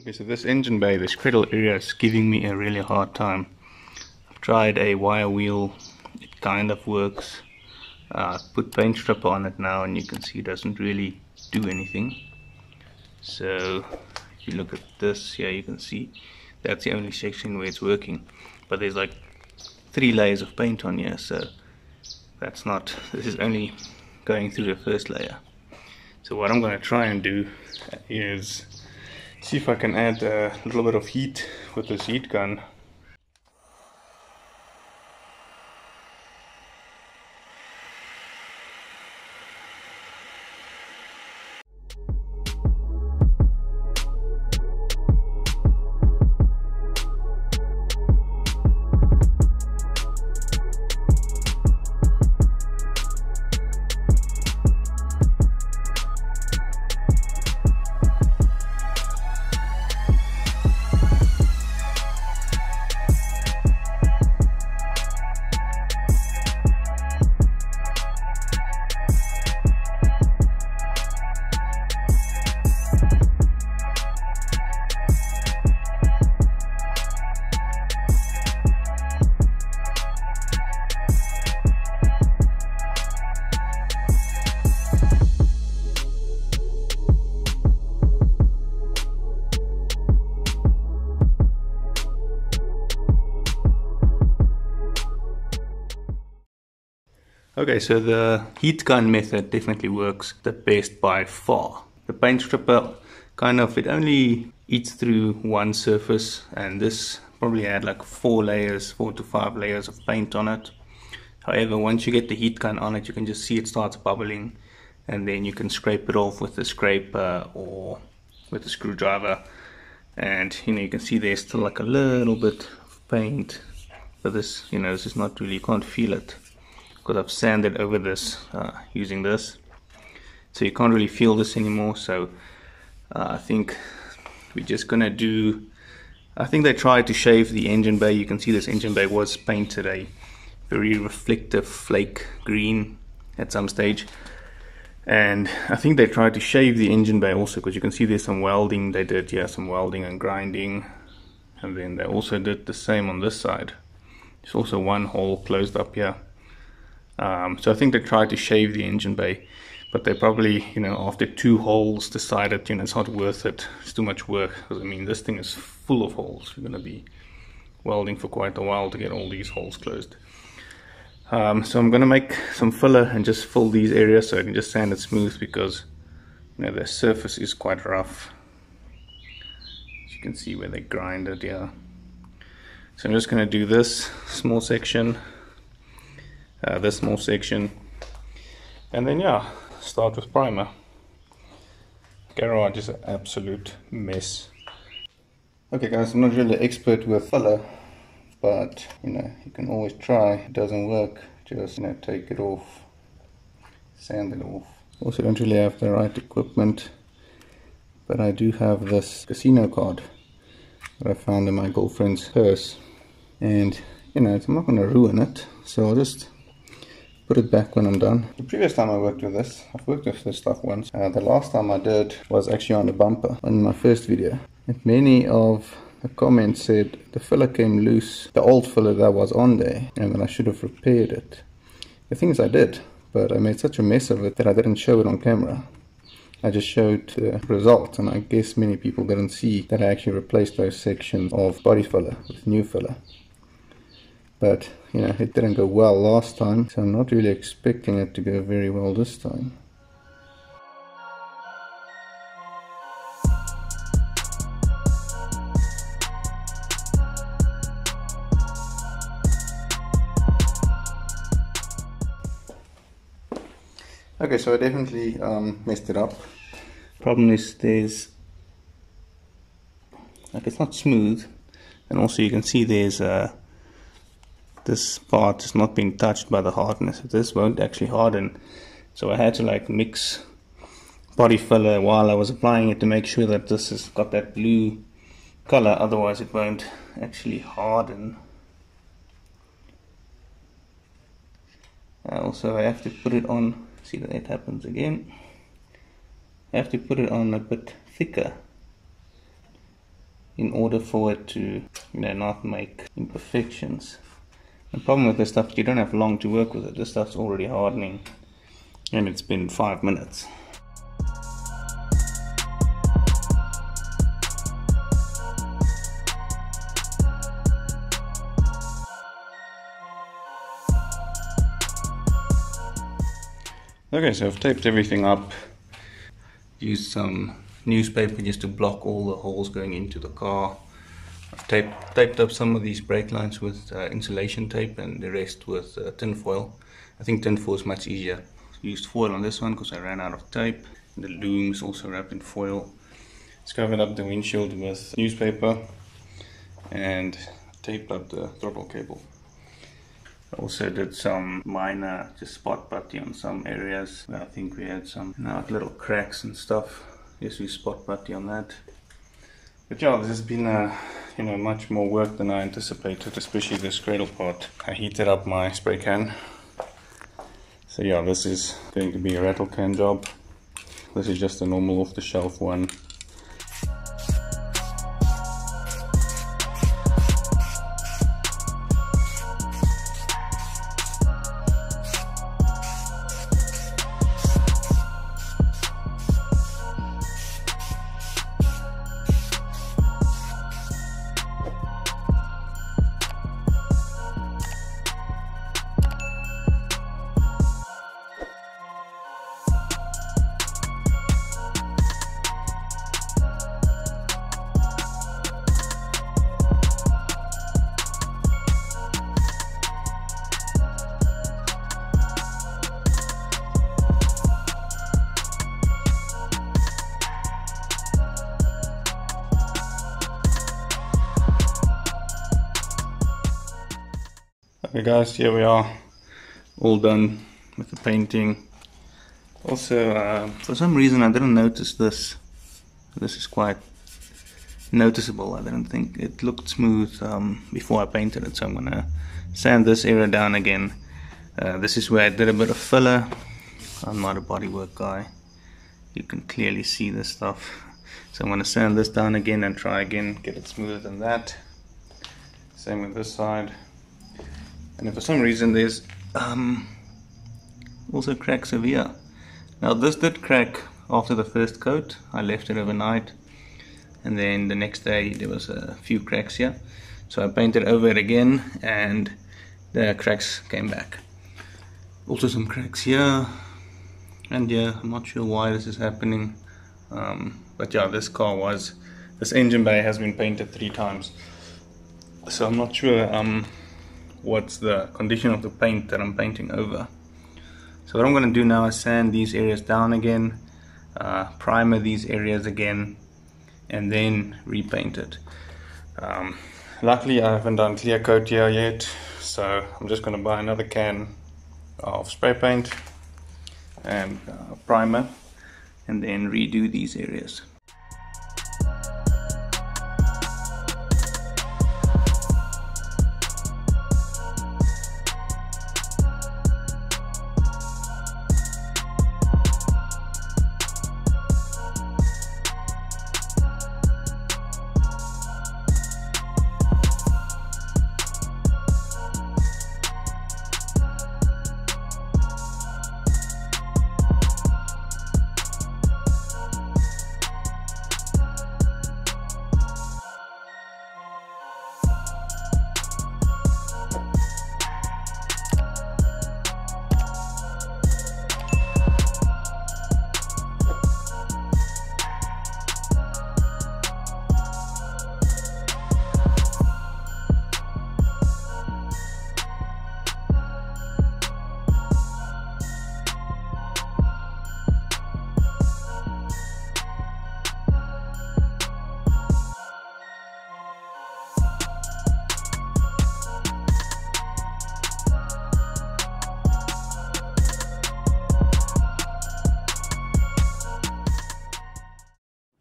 Okay, so this engine bay, this cradle area is giving me a really hard time. I've tried a wire wheel, it kind of works. Put paint stripper on it now and you can see it doesn't really do anything. So if you look at this here, you can see that's the only section where it's working. But there's like 3 layers of paint on here, so that's not, this is only going through the first layer. So what I'm going to try and do is see if I can add a little bit of heat with this heat gun. Okay, so the heat gun method definitely works the best by far. The paint stripper it only eats through one surface, and this probably had like 4 to 5 layers of paint on it. However, once you get the heat gun on it, you can just see it starts bubbling, and then you can scrape it off with a scraper or with a screwdriver, and you can see there's still like a little bit of paint, but this this is not really, you can't feel it because I've sanded over this using this, so you can't really feel this anymore. So I think we're just gonna do, I think they tried to shave the engine bay. You can see this engine bay was painted a very reflective flake green at some stage, and I think they tried to shave the engine bay also, because you can see there's some welding they did, some welding and grinding, and then they also did the same on this side. There's also one hole closed up here. So I think they tried to shave the engine bay, but they probably, after 2 holes decided, it's not worth it. It's too much work, because I mean, this thing is full of holes. You're going to be welding for quite a while to get all these holes closed. So I'm going to make some filler and just fill these areas so I can just sand it smooth, because the surface is quite rough. As you can see where they grinded here. So I'm just going to do this small section, this small section, and then start with primer. Garage is an absolute mess. Okay guys, I'm not really an expert with filler, but you can always try. If it doesn't work, just take it off, sand it off. Also don't really have the right equipment, but I do have this casino card that I found in my girlfriend's purse, and I'm not going to ruin it, so I'll just put it back when I'm done. The previous time I worked with this, I've worked with this stuff once. The last time I did was actually on the bumper, in my first video. And many of the comments said the filler came loose, the old filler that was on there, and that I should have repaired it. The thing is, I did, but I made such a mess of it that I didn't show it on camera. I just showed the result, and I guess many people didn't see that I actually replaced those sections of body filler with new filler. But it didn't go well last time, so I'm not really expecting it to go very well this time. Okay, so I definitely messed it up. Problem is, it's not smooth, and also you can see there's this part has not been touched by the hardness. This won't actually harden, so I had to mix body filler while I was applying it to make sure that this has got that blue color, otherwise it won't actually harden. Also I have to put it on, see that it happens again, I have to put it on a bit thicker in order for it to, not make imperfections. The problem with this stuff, you don't have long to work with it. This stuff's already hardening and it's been 5 minutes. Okay, so I've taped everything up, used some newspaper just to block all the holes going into the car. I've taped up some of these brake lines with insulation tape and the rest with tin foil. I think tin foil is much easier. Used foil on this one because I ran out of tape. The loom is also wrapped in foil. It's covered up the windshield with newspaper and taped up the throttle cable. I also did some minor just spot putty on some areas where I think we had some little cracks and stuff. Just use spot putty on that. But yeah, this has been much more work than I anticipated, especially this cradle part. I heated up my spray can. So yeah, this is going to be a rattle can job. This is just a normal off-the-shelf one. Okay guys, here we are, all done with the painting. Also, for some reason I didn't notice this. This is quite noticeable. I didn't think it looked smooth before I painted it, so I'm gonna sand this area down again. This is where I did a bit of filler. I'm not a bodywork guy. You can clearly see this stuff. So I'm gonna sand this down again and try again, get it smoother than that. Same with this side. And if for some reason there's also cracks over here. Now this did crack after the first coat. I left it overnight and then the next day there was a few cracks here. So I painted over it again and the cracks came back. Also some cracks here and yeah, I'm not sure why this is happening. But yeah, this engine bay has been painted 3 times. So I'm not sure what's the condition of the paint that I'm painting over. So what I'm going to do now is sand these areas down again, primer these areas again, and then repaint it. Luckily I haven't done clear coat here yet, so I'm just going to buy another can of spray paint and primer and then redo these areas.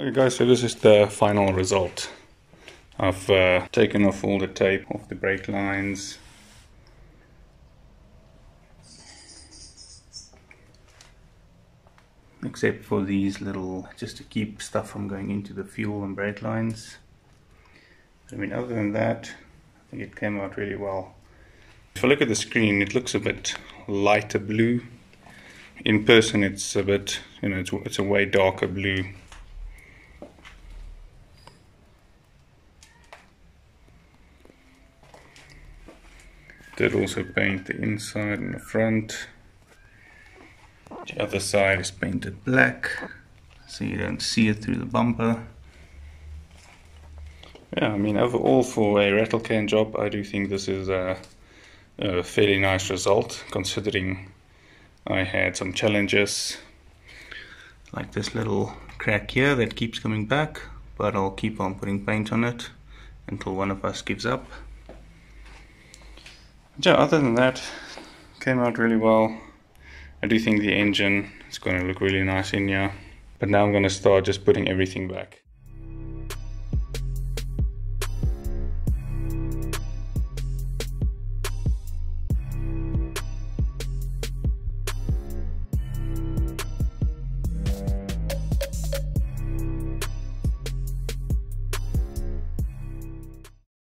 Okay guys, so this is the final result. I've taken off all the tape off the brake lines. Except for these little, just to keep stuff from going into the fuel and brake lines. I mean, other than that, I think it came out really well. If I look at the screen, it looks a bit lighter blue. In person, it's a bit, you know, it's a way darker blue. Did also paint the inside and the front. The other side is painted black, so you don't see it through the bumper. Yeah, I mean, overall for a rattle-can job, I do think this is a fairly nice result, considering I had some challenges, like this little crack here that keeps coming back, but I'll keep on putting paint on it until one of us gives up. Yeah, other than that, came out really well. I do think the engine is going to look really nice in here. But now I'm going to start just putting everything back.